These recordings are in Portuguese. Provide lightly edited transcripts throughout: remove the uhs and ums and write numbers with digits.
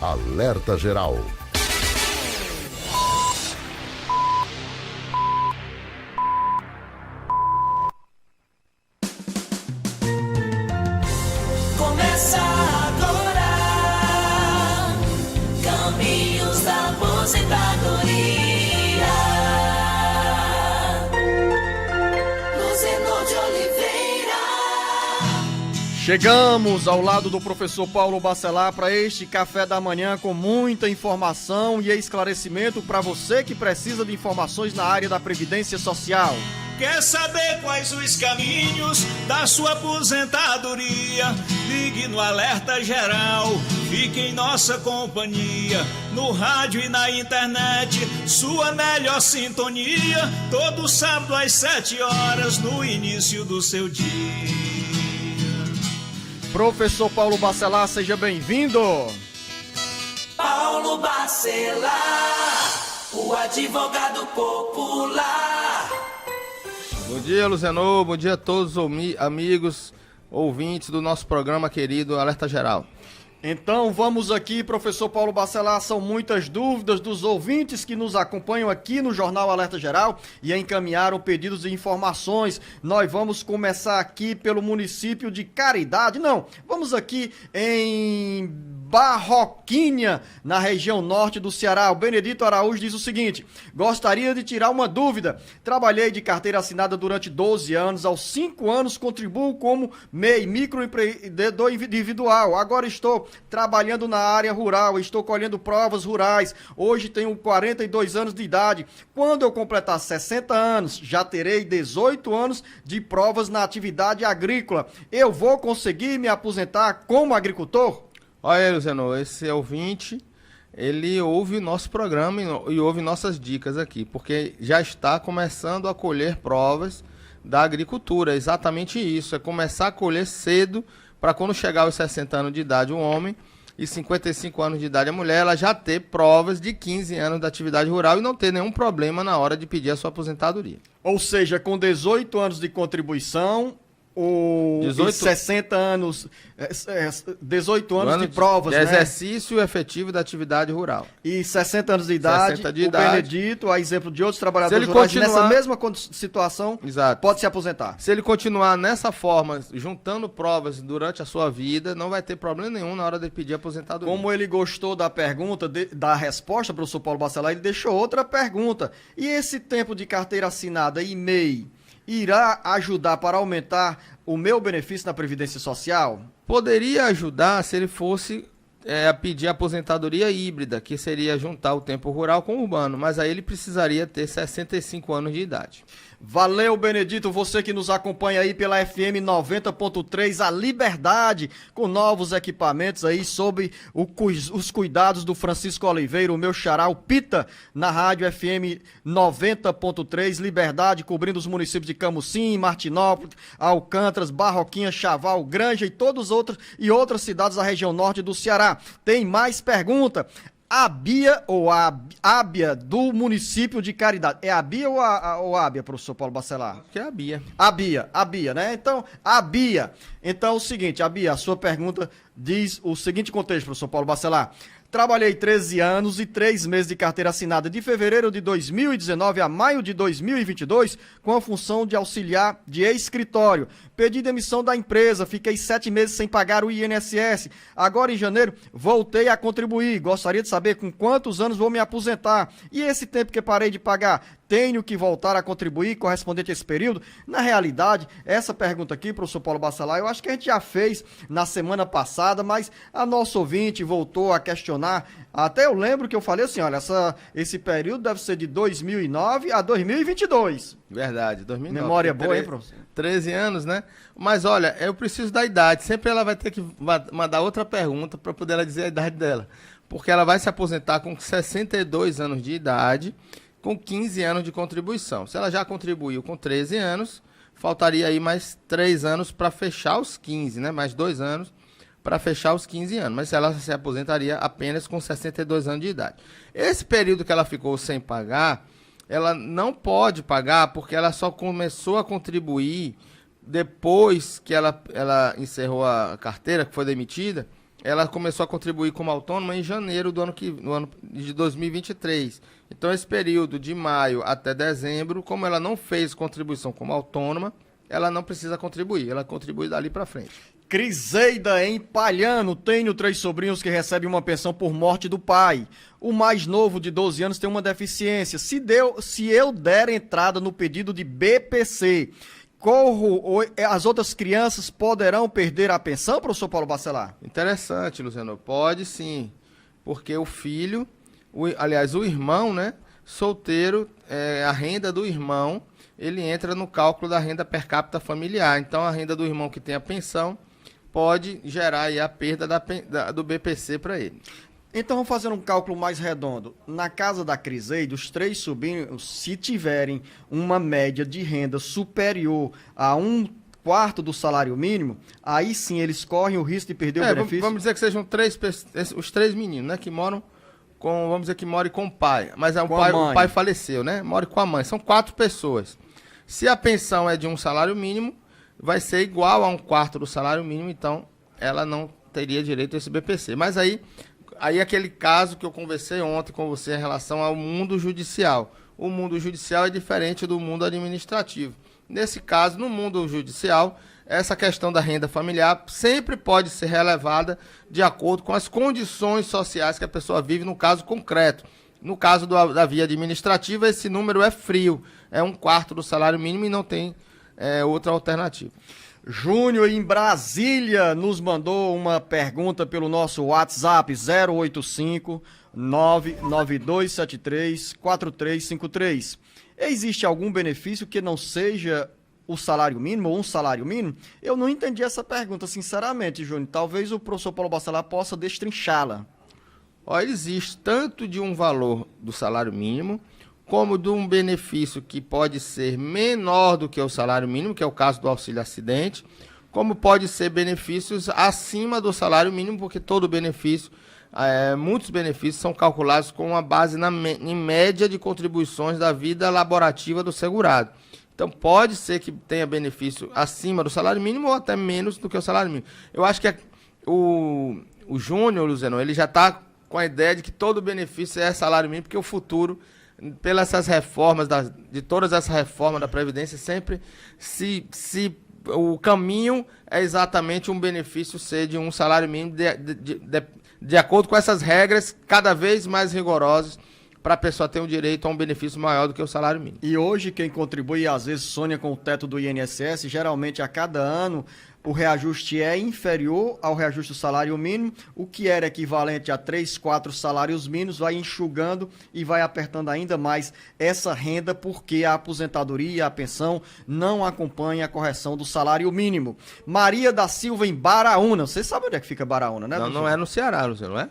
Alerta Geral. Começa agora, Caminhos da Aposentadoria. Luzenor de Oliveira. Chegamos ao lado do professor Paulo Bacelar para este café da manhã com muita informação e esclarecimento para você que precisa de informações na área da Previdência Social. Quer saber quais os caminhos da sua aposentadoria? Ligue no Alerta Geral, fique em nossa companhia, no rádio e na internet, sua melhor sintonia, todo sábado às 7 horas, no início do seu dia. Professor Paulo Bacelar, seja bem-vindo. Paulo Bacelar, o advogado popular. Bom dia, Luzenor. Bom dia a todos os amigos, ouvintes do nosso programa querido Alerta Geral. Então vamos aqui, professor Paulo Bacelar, são muitas dúvidas dos ouvintes que nos acompanham aqui no Jornal Alerta Geral e encaminharam pedidos de informações. Nós vamos começar aqui pelo município de Caridade, vamos aqui em Barroquinha, na região norte do Ceará. O Benedito Araújo diz o seguinte: gostaria de tirar uma dúvida. Trabalhei de carteira assinada durante 12 anos, aos 5 anos contribuo como MEI, microempreendedor individual. Agora estou trabalhando na área rural, estou colhendo provas rurais. Hoje tenho 42 anos de idade. Quando eu completar 60 anos, já terei 18 anos de provas na atividade agrícola. Eu vou conseguir me aposentar como agricultor? Olha aí, Luzenor, esse ouvinte, ele ouve o nosso programa e ouve nossas dicas aqui, porque já está começando a colher provas da agricultura. É exatamente isso, é começar a colher cedo, para quando chegar aos 60 anos de idade o homem e 55 anos de idade a mulher, ela já ter provas de 15 anos da atividade rural e não ter nenhum problema na hora de pedir a sua aposentadoria. Ou seja, com 18 anos de contribuição, ou 60 anos, 18 anos de provas, de exercício efetivo da atividade rural. E 60 anos de idade, 60 de idade. Benedito, a exemplo de outros trabalhadores rurais, nessa mesma situação, exato, pode se aposentar. Se ele continuar nessa forma, juntando provas durante a sua vida, não vai ter problema nenhum na hora de pedir aposentadoria. Como ele gostou da pergunta, da resposta, professor Paulo Bacelar, ele deixou outra pergunta. E esse tempo de carteira assinada e MEI irá ajudar para aumentar o meu benefício na Previdência Social? Poderia ajudar se ele fosse pedir aposentadoria híbrida, que seria juntar o tempo rural com o urbano, mas aí ele precisaria ter 65 anos de idade. Valeu, Benedito, você que nos acompanha aí pela FM 90.3, a Liberdade, com novos equipamentos aí sob os cuidados do Francisco Oliveira, o meu xará, o Pita, na rádio FM 90.3, Liberdade, cobrindo os municípios de Camusim, Martinópolis, Alcântaras, Barroquinha, Chaval, Granja e todos outras cidades da região norte do Ceará. Tem mais pergunta. A Bia ou a Ábia do município de Caridade. É a Bia ou a Ábia, professor Paulo Bacelar? Que é a Bia. A Bia, né? Então, a Bia. Então, o seguinte, a Bia, a sua pergunta diz o seguinte contexto, professor Paulo Bacelar. Trabalhei 13 anos e 3 meses de carteira assinada de fevereiro de 2019 a maio de 2022 com a função de auxiliar de escritório. Pedi demissão da empresa, fiquei 7 meses sem pagar o INSS. Agora, em janeiro, voltei a contribuir. Gostaria de saber com quantos anos vou me aposentar. E esse tempo que parei de pagar, tenho que voltar a contribuir correspondente a esse período? Na realidade, essa pergunta aqui, professor Paulo Bacelar, eu acho que a gente já fez na semana passada, mas a nossa ouvinte voltou a questionar. Até eu lembro que eu falei assim, olha, esse período deve ser de 2009 a 2022. Verdade, 2009. Memória boa, hein, professor? 13 anos, né? Mas olha, eu preciso da idade. Sempre ela vai ter que mandar outra pergunta para poder ela dizer a idade dela. Porque ela vai se aposentar com 62 anos de idade, com 15 anos de contribuição. Se ela já contribuiu com 13 anos, faltaria aí mais 3 anos para fechar os 15, né? Mais 2 anos para fechar os 15 anos. Mas ela se aposentaria apenas com 62 anos de idade. Esse período que ela ficou sem pagar, ela não pode pagar porque ela só começou a contribuir depois que ela encerrou a carteira, que foi demitida, ela começou a contribuir como autônoma em janeiro no ano de 2023. Então, esse período de maio até dezembro, como ela não fez contribuição como autônoma, ela não precisa contribuir, ela contribui dali para frente. Criseida em Palhano, tenho 3 sobrinhos que recebem uma pensão por morte do pai. O mais novo, de 12 anos, tem uma deficiência. Se eu der entrada no pedido de BPC, as outras crianças poderão perder a pensão, professor Paulo Bacelar? Interessante, Luciano. Pode sim, porque o filho, o irmão, né, solteiro, a renda do irmão, ele entra no cálculo da renda per capita familiar. Então, a renda do irmão que tem a pensão pode gerar aí a perda do BPC para ele. Então vamos fazer um cálculo mais redondo. Na casa da Criseida, os 3 sobrinhos, se tiverem uma média de renda superior a 1/4 do salário mínimo, aí sim eles correm o risco de perder o benefício? Vamos dizer que sejam os 3 meninos, né, que moram vamos dizer que morem com o pai, mas o pai faleceu, né? Mora com a mãe. São 4 pessoas. Se a pensão é de um salário mínimo, vai ser igual a 1/4 do salário mínimo, então ela não teria direito a esse BPC. Mas aí aquele caso que eu conversei ontem com você em relação ao mundo judicial. O mundo judicial é diferente do mundo administrativo. Nesse caso, no mundo judicial, essa questão da renda familiar sempre pode ser relevada de acordo com as condições sociais que a pessoa vive no caso concreto. No caso da via administrativa, esse número é frio, é 1/4 do salário mínimo e não tem outra alternativa. Júnior, em Brasília, nos mandou uma pergunta pelo nosso WhatsApp 085 99273 4353. Existe algum benefício que não seja o salário mínimo ou um salário mínimo? Eu não entendi essa pergunta, sinceramente, Júnior. Talvez o professor Paulo Bacelar possa destrinchá-la. Existe tanto de um valor do salário mínimo, como de um benefício que pode ser menor do que o salário mínimo, que é o caso do auxílio acidente, como pode ser benefícios acima do salário mínimo, porque todo benefício, muitos benefícios são calculados com uma base em média de contribuições da vida laborativa do segurado. Então pode ser que tenha benefício acima do salário mínimo ou até menos do que o salário mínimo. Eu acho que o Júnior, Luciano, ele já está com a ideia de que todo benefício é salário mínimo, porque o futuro, pelas essas reformas, de todas essas reformas da Previdência, sempre o caminho é exatamente um benefício ser de um salário mínimo de acordo com essas regras cada vez mais rigorosas para a pessoa ter um direito a um benefício maior do que o salário mínimo. E hoje quem contribui, às vezes, sonha com o teto do INSS, geralmente a cada ano o reajuste é inferior ao reajuste do salário mínimo, o que era equivalente a 3, 4 salários mínimos, vai enxugando e vai apertando ainda mais essa renda, porque a aposentadoria e a pensão não acompanham a correção do salário mínimo. Maria da Silva, em Baraúna. Você sabe onde é que fica Baraúna, né? Não é no Ceará, Luciano, não é?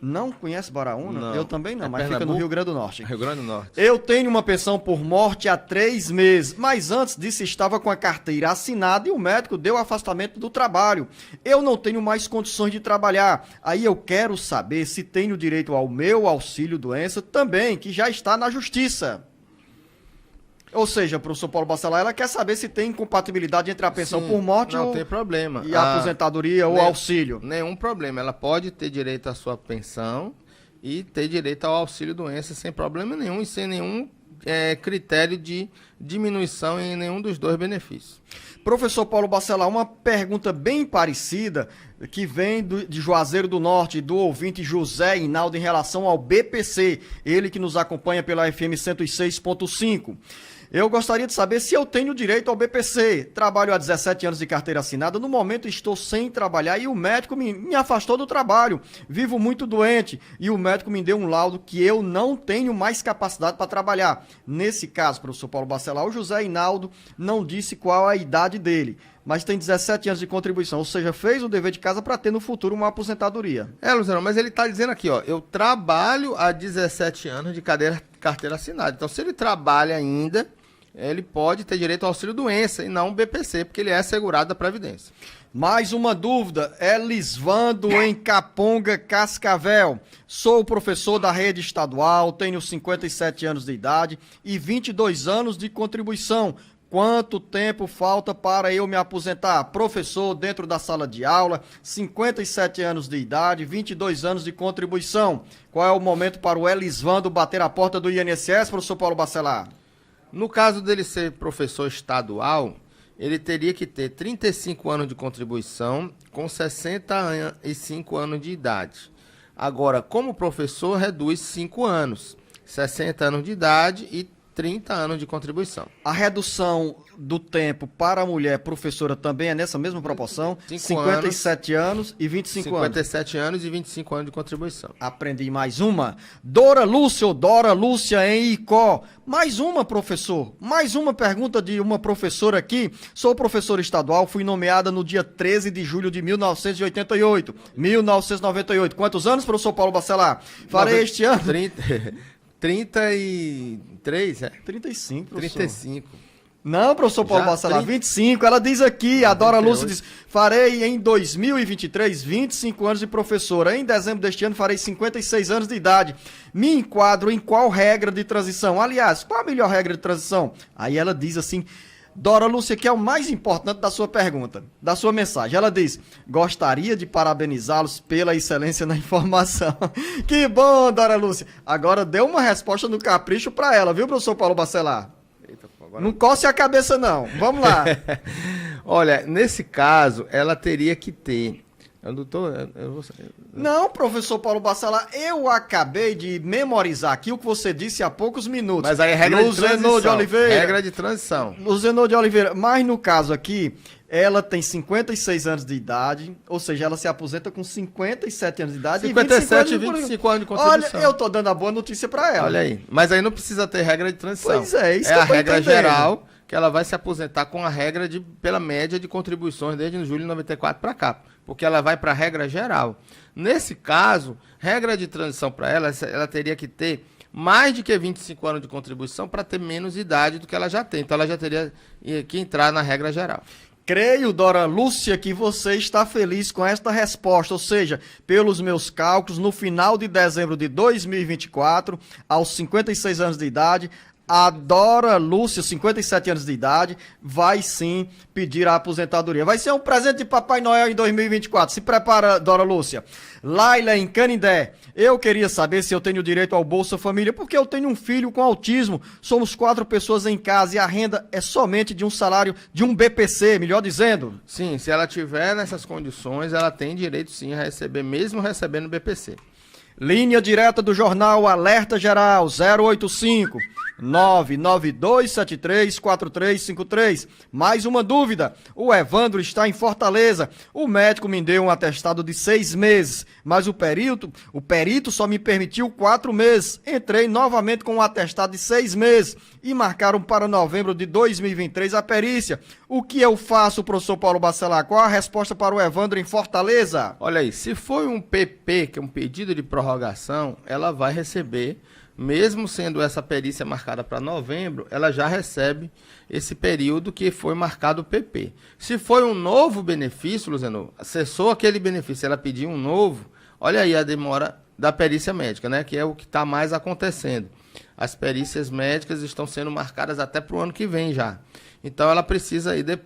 Não conhece Baraúna? Não. Eu também não, mas Pernambuco? fica no Rio Grande do Norte. Rio Grande do Norte. Eu tenho uma pensão por morte há 3 meses, mas antes disso estava com a carteira assinada e o médico deu afastamento do trabalho. Eu não tenho mais condições de trabalhar. Aí eu quero saber se tenho direito ao meu auxílio-doença também, que já está na justiça. Ou seja, professor Paulo Bacelar, ela quer saber se tem incompatibilidade entre a pensão por morte não tem problema. E a aposentadoria ou auxílio. Nenhum problema. Ela pode ter direito à sua pensão e ter direito ao auxílio-doença sem problema nenhum e sem nenhum critério de diminuição em nenhum dos dois benefícios. Professor Paulo Bacelar, uma pergunta bem parecida que vem de Juazeiro do Norte, do ouvinte José Hinaldo, em relação ao BPC, ele que nos acompanha pela FM 106.5. Eu gostaria de saber se eu tenho direito ao BPC. Trabalho há 17 anos de carteira assinada. No momento estou sem trabalhar e o médico me afastou do trabalho. Vivo muito doente e o médico me deu um laudo que eu não tenho mais capacidade para trabalhar. Nesse caso, professor Paulo Bacelar, o José Hinaldo não disse qual a idade dele, mas tem 17 anos de contribuição, ou seja, fez o dever de casa para ter no futuro uma aposentadoria. Luciano, mas ele está dizendo aqui, eu trabalho há 17 anos de carteira assinada. Então, se ele trabalha ainda, ele pode ter direito ao auxílio-doença e não o BPC, porque ele é segurado da Previdência. Mais uma dúvida, Elisvando em Caponga, Cascavel. Sou professor da rede estadual, tenho 57 anos de idade e 22 anos de contribuição. Quanto tempo falta para eu me aposentar? Professor, dentro da sala de aula, 57 anos de idade, 22 anos de contribuição. Qual é o momento para o Elisvando bater a porta do INSS, professor Paulo Bacelar? No caso dele ser professor estadual, ele teria que ter 35 anos de contribuição com 65 anos de idade. Agora, como professor, reduz 5 anos, 60 anos de idade e 30 anos de contribuição. A redução do tempo para a mulher professora também é nessa mesma proporção? 57 anos e 25 anos. 57 anos e 25 anos de contribuição. Aprendi mais uma. Dora Lúcia em Icó. Mais uma, professor. Mais uma pergunta de uma professora aqui. Sou professora estadual, fui nomeada no dia 13 de julho de 1988. 1998. Quantos anos, professor Paulo Bacelar? Farei este ano. 33, é? 35, professor. 35. Não, professor Paulo Bacelar, 25. Ela diz aqui, a Dora Lúcia diz, farei em 2023 25 anos de professora. Em dezembro deste ano farei 56 anos de idade. Me enquadro em qual regra de transição? Aliás, qual a melhor regra de transição? Aí ela diz assim, Dora Lúcia, que é o mais importante da sua pergunta, da sua mensagem. Ela diz, gostaria de parabenizá-los pela excelência na informação. Que bom, Dora Lúcia. Agora deu uma resposta no capricho para ela, viu, professor Paulo Bacelar? Não coce a cabeça, não. Vamos lá. Olha, nesse caso, ela teria que ter... Não, professor Paulo Bacelar, eu acabei de memorizar aqui o que você disse há poucos minutos. Mas aí é regra de transição. De Oliveira. Regra de transição. Luzenor de Oliveira, mas no caso aqui, ela tem 56 anos de idade, ou seja, ela se aposenta com 57 anos de idade 57 e 25 anos de contribuição. Olha, eu tô dando a boa notícia para ela. Olha aí, mas aí não precisa ter regra de transição. Pois é, isso é que a eu tô regra entendendo. geral, que ela vai se aposentar com a regra pela média de contribuições desde julho de 94 para cá, porque ela vai para a regra geral. Nesse caso, regra de transição para ela teria que ter mais de que 25 anos de contribuição para ter menos idade do que ela já tem. Então ela já teria que entrar na regra geral. Creio, Dora Lúcia, que você está feliz com esta resposta, ou seja, pelos meus cálculos, no final de dezembro de 2024, aos 56 anos de idade, a Dora Lúcia, 57 anos de idade, vai sim pedir a aposentadoria. Vai ser um presente de Papai Noel em 2024. Se prepara, Dora Lúcia. Laila, em Canindé. Eu queria saber se eu tenho direito ao Bolsa Família, porque eu tenho um filho com autismo. Somos 4 pessoas em casa e a renda é somente de um salário de um BPC, melhor dizendo. Sim, se ela tiver nessas condições, ela tem direito sim a receber, mesmo recebendo BPC. Linha direta do jornal Alerta Geral 085 992734353. Mais uma dúvida. O Evandro está em Fortaleza. O médico me deu um atestado de 6 meses, mas o perito só me permitiu 4 meses. Entrei novamente com um atestado de 6 meses e marcaram para novembro de 2023 a perícia. O que eu faço, professor Paulo Bacelar? Qual a resposta para o Evandro em Fortaleza? Olha aí, se foi um PP, que é um pedido de prorrogação, ela vai receber, mesmo sendo essa perícia marcada para novembro, ela já recebe esse período que foi marcado o PP. Se foi um novo benefício, Luziano, cessou aquele benefício, ela pediu um novo, olha aí a demora da perícia médica, né? Que é o que está mais acontecendo. As perícias médicas estão sendo marcadas até para o ano que vem já. Então ela precisa ir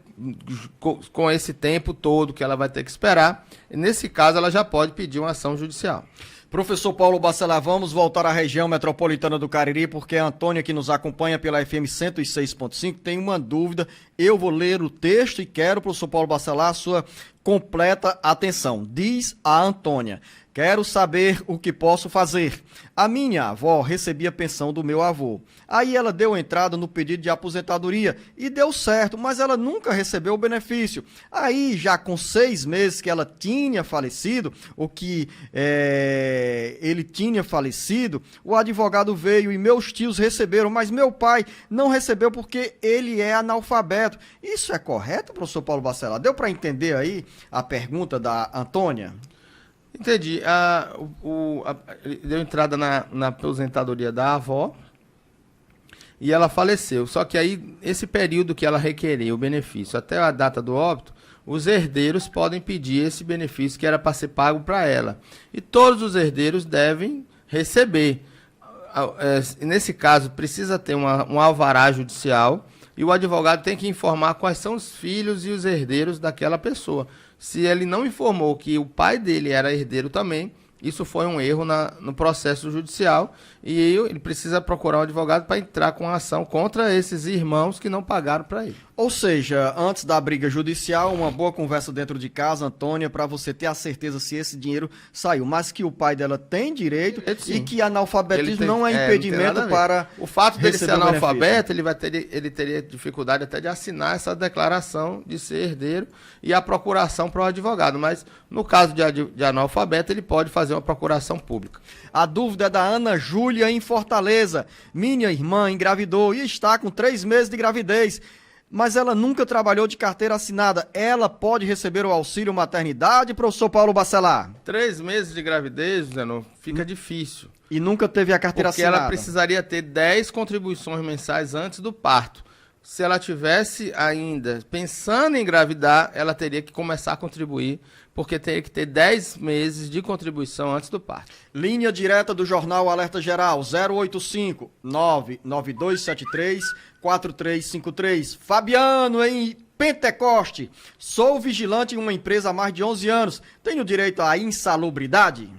com esse tempo todo que ela vai ter que esperar. E nesse caso ela já pode pedir uma ação judicial. Professor Paulo Bacelar, vamos voltar à região metropolitana do Cariri, porque a Antônia, que nos acompanha pela FM 106.5, tem uma dúvida. Eu vou ler o texto e quero, professor Paulo Bacelar, a sua completa atenção. Diz a Antônia: quero saber o que posso fazer. A minha avó recebia pensão do meu avô. Aí ela deu entrada no pedido de aposentadoria e deu certo, mas ela nunca recebeu o benefício. Aí, já com 6 meses que ela tinha falecido, ou que ele tinha falecido, o advogado veio e meus tios receberam, mas meu pai não recebeu porque ele é analfabeto. Isso é correto, professor Paulo Bacelar? Deu para entender aí a pergunta da Antônia? Entendi. Deu entrada na aposentadoria da avó e ela faleceu. Só que aí, esse período que ela requereu o benefício até a data do óbito, os herdeiros podem pedir esse benefício que era para ser pago para ela. E todos os herdeiros devem receber. Nesse caso, precisa ter um alvará judicial e o advogado tem que informar quais são os filhos e os herdeiros daquela pessoa. Se ele não informou que o pai dele era herdeiro também, isso foi um erro no processo judicial e ele precisa procurar um advogado para entrar com a ação contra esses irmãos que não pagaram para ele. Ou seja, antes da briga judicial, uma boa conversa dentro de casa, Antônia, para você ter a certeza se esse dinheiro saiu. Mas que o pai dela tem direito e que analfabetismo não é impedimento para o fato dele ser analfabeto, benefício. ele teria dificuldade até de assinar essa declaração de ser herdeiro e a procuração para o advogado. Mas no caso de analfabeto, ele pode fazer uma procuração pública. A dúvida é da Ana Júlia em Fortaleza. Minha irmã engravidou e está com 3 meses de gravidez, mas ela nunca trabalhou de carteira assinada. Ela pode receber o auxílio maternidade, professor Paulo Bacelar? 3 meses de gravidez, Zenon, fica difícil. E nunca teve a carteira porque assinada? Ela precisaria ter 10 contribuições mensais antes do parto. Se ela tivesse ainda pensando em engravidar, ela teria que começar a contribuir, porque teria que ter 10 meses de contribuição antes do parto. Linha direta do Jornal Alerta Geral, 085 99273 4353. Fabiano, em Pentecoste. Sou vigilante em uma empresa há mais de 11 anos. Tenho direito à insalubridade?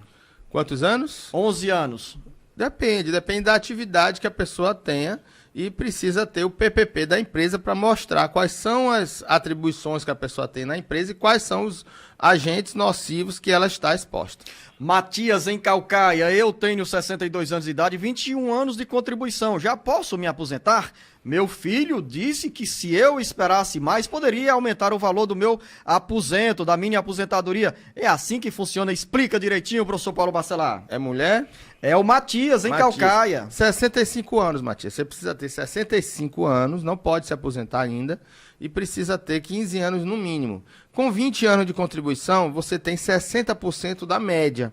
Quantos anos? 11 anos. Depende da atividade que a pessoa tenha e precisa ter o PPP da empresa para mostrar quais são as atribuições que a pessoa tem na empresa e quais são os agentes nocivos que ela está exposta. Matias, em Calcaia, eu tenho 62 anos de idade e 21 anos de contribuição. Já posso me aposentar? Meu filho disse que se eu esperasse mais, poderia aumentar o valor do meu aposento, da minha aposentadoria. É assim que funciona? Explica direitinho, professor Paulo Bacelar. É mulher? É o Matias, em Calcaia. 65 anos, Matias. Você precisa ter 65 anos, não pode se aposentar ainda, e precisa ter 15 anos no mínimo. Com 20 anos de contribuição, você tem 60% da média.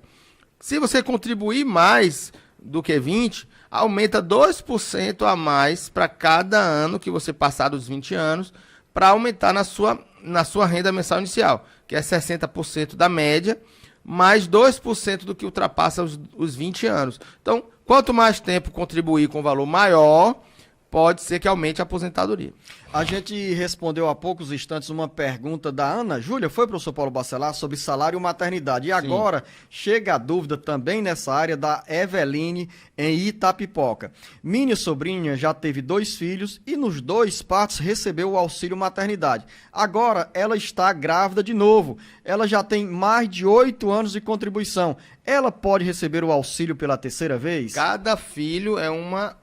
Se você contribuir mais do que 20, aumenta 2% a mais para cada ano que você passar dos 20 anos, para aumentar na sua renda mensal inicial, que é 60% da média, mais 2% do que ultrapassa os 20 anos. Então, quanto mais tempo contribuir com valor maior, pode ser que aumente a aposentadoria. A gente respondeu há poucos instantes uma pergunta da Ana Júlia, foi, professor Paulo Bacelar, sobre salário e maternidade. E agora chega a dúvida também nessa área da Eveline, em Itapipoca. Minha sobrinha já teve 2 filhos e nos 2 partos recebeu o auxílio maternidade. Agora ela está grávida de novo. Ela já tem mais de 8 anos de contribuição. Ela pode receber o auxílio pela 3ª vez? Cada filho é uma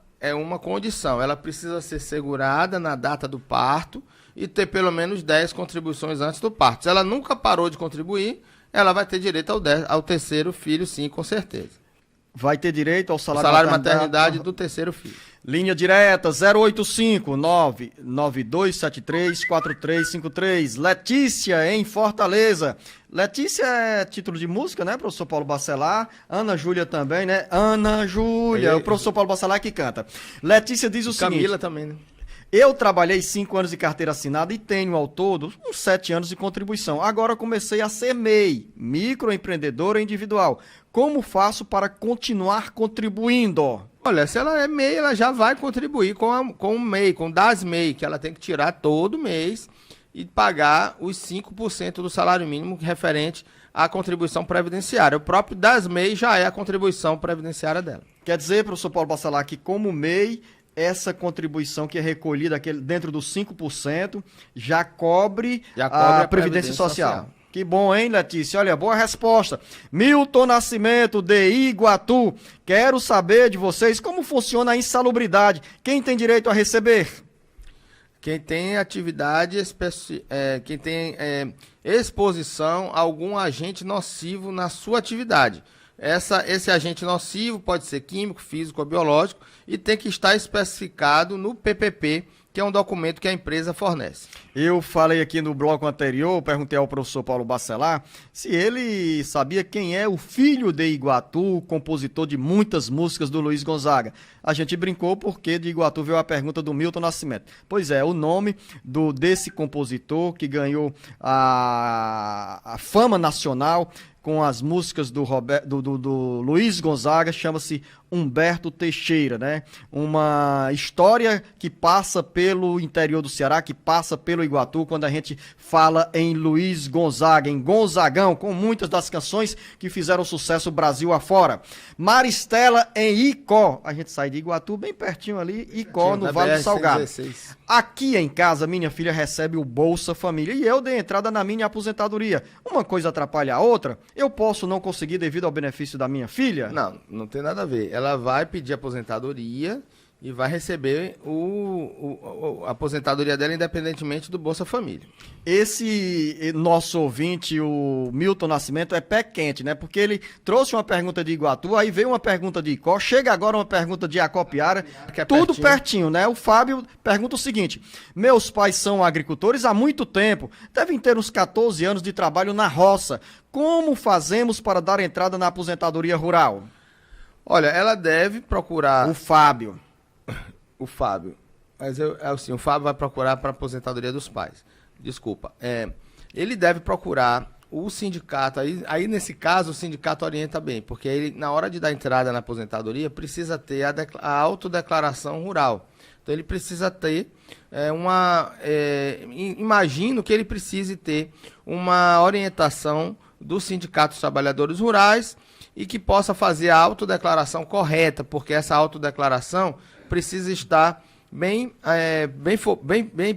condição. Ela precisa ser segurada na data do parto e ter pelo menos 10 contribuições antes do parto. Se ela nunca parou de contribuir, ela vai ter direito ao 3º filho, sim, com certeza. Vai ter direito ao salário maternidade do 3º filho. Linha direta 085 99273 4353. Letícia, em Fortaleza. Letícia é título de música, né, professor Paulo Bacelar? Ana Júlia também, né? Ana Júlia, o professor Paulo Bacelar que canta. Letícia diz o seguinte... Camila também, né? Eu trabalhei 5 anos de carteira assinada e tenho ao todo uns 7 anos de contribuição. Agora comecei a ser MEI, microempreendedora individual. Como faço para continuar contribuindo? Olha, se ela é MEI, ela já vai contribuir com o MEI, com o DAS-MEI, que ela tem que tirar todo mês e pagar os 5% do salário mínimo referente à contribuição previdenciária. O próprio DAS-MEI já é a contribuição previdenciária dela. Quer dizer, professor Paulo Bacelar, que como MEI, essa contribuição que é recolhida dentro dos 5% já cobre a Previdência Social. Que bom, hein, Letícia? Olha, boa resposta. Milton Nascimento, de Iguatu. Quero saber de vocês como funciona a insalubridade. Quem tem direito a receber? Quem tem atividade, quem tem exposição a algum agente nocivo na sua atividade. Esse agente nocivo pode ser químico, físico ou biológico e tem que estar especificado no PPP, que é um documento que a empresa fornece. Eu falei aqui no bloco anterior, perguntei ao professor Paulo Bacelar se ele sabia quem é o filho de Iguatu, compositor de muitas músicas do Luiz Gonzaga. A gente brincou porque de Iguatu veio a pergunta do Milton Nascimento. Pois é, o nome desse compositor que ganhou a fama nacional com as músicas do Luiz Gonzaga, chama-se Humberto Teixeira, né? Uma história que passa pelo interior do Ceará, que passa pelo Iguatu, quando a gente fala em Luiz Gonzaga, em Gonzagão, com muitas das canções que fizeram sucesso Brasil afora. Maristela em Icó, a gente sai de Iguatu, bem pertinho ali, Icó, no Vale do Salgado. Aqui em casa, minha filha recebe o Bolsa Família e eu dei entrada na minha aposentadoria. Uma coisa atrapalha a outra? Eu posso não conseguir devido ao benefício da minha filha? Não, não tem nada a ver. Ela vai pedir aposentadoria e vai receber a aposentadoria dela independentemente do Bolsa Família. Esse nosso ouvinte, o Milton Nascimento, é pé quente, né? Porque ele trouxe uma pergunta de Iguatu, aí veio uma pergunta de Icó, chega agora uma pergunta de Acopiara, tudo pertinho, né? O Fábio pergunta o seguinte: meus pais são agricultores há muito tempo, devem ter uns 14 anos de trabalho na roça. Como fazemos para dar entrada na aposentadoria rural? Olha, ela deve procurar... O Fábio. Mas o Fábio vai procurar para a aposentadoria dos pais. Desculpa. Ele deve procurar o sindicato. Aí, nesse caso, o sindicato orienta bem, porque ele, na hora de dar entrada na aposentadoria, precisa ter a autodeclaração rural. Então, ele precisa ter imagino que ele precise ter uma orientação do Sindicato dos Trabalhadores Rurais e que possa fazer a autodeclaração correta, porque essa autodeclaração precisa estar bem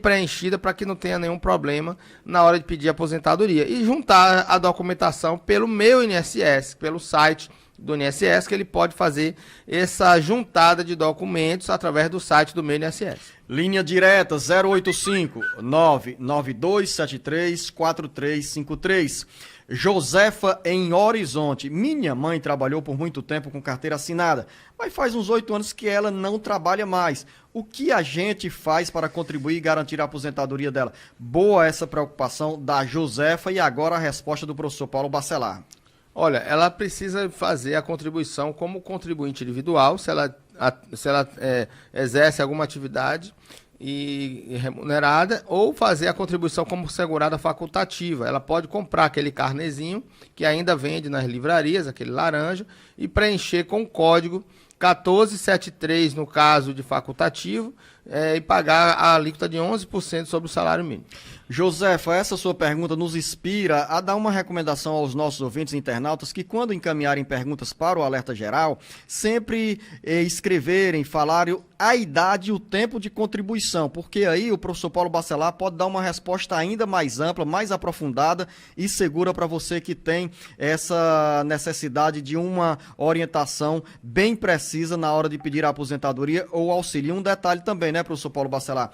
preenchida para que não tenha nenhum problema na hora de pedir aposentadoria. E juntar a documentação pelo meu INSS, pelo site do INSS, que ele pode fazer essa juntada de documentos através do site do meu INSS. Linha direta 085 99273 4353. Josefa em Horizonte. Minha mãe trabalhou por muito tempo com carteira assinada, mas faz uns 8 anos que ela não trabalha mais. O que a gente faz para contribuir e garantir a aposentadoria dela? Boa essa preocupação da Josefa e agora a resposta do professor Paulo Bacelar. Olha, ela precisa fazer a contribuição como contribuinte individual, se ela exerce alguma atividade e remunerada, ou fazer a contribuição como segurada facultativa. Ela pode comprar aquele carnezinho que ainda vende nas livrarias, aquele laranja, e preencher com o código 1473 no caso de facultativo, e pagar a alíquota de 11% sobre o salário mínimo. Josefa, essa sua pergunta nos inspira a dar uma recomendação aos nossos ouvintes internautas que, quando encaminharem perguntas para o Alerta Geral, sempre escreverem, falarem a idade e o tempo de contribuição, porque aí o professor Paulo Bacelar pode dar uma resposta ainda mais ampla, mais aprofundada e segura para você que tem essa necessidade de uma orientação bem precisa na hora de pedir a aposentadoria ou auxílio. Um detalhe também, né, professor Paulo Bacelar?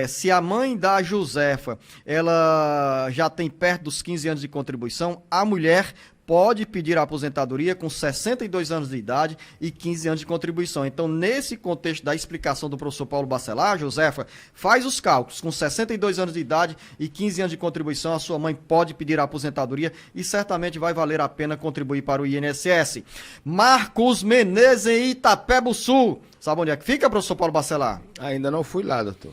Se a mãe da Josefa, ela já tem perto dos 15 anos de contribuição, a mulher pode pedir a aposentadoria com 62 anos de idade e 15 anos de contribuição. Então, nesse contexto da explicação do professor Paulo Bacelar, Josefa, faz os cálculos. Com 62 anos de idade e 15 anos de contribuição, a sua mãe pode pedir a aposentadoria e certamente vai valer a pena contribuir para o INSS. Marcos Menezes em Itapebussu. Sabe onde é que fica, professor Paulo Bacelar? Ainda não fui lá, doutor.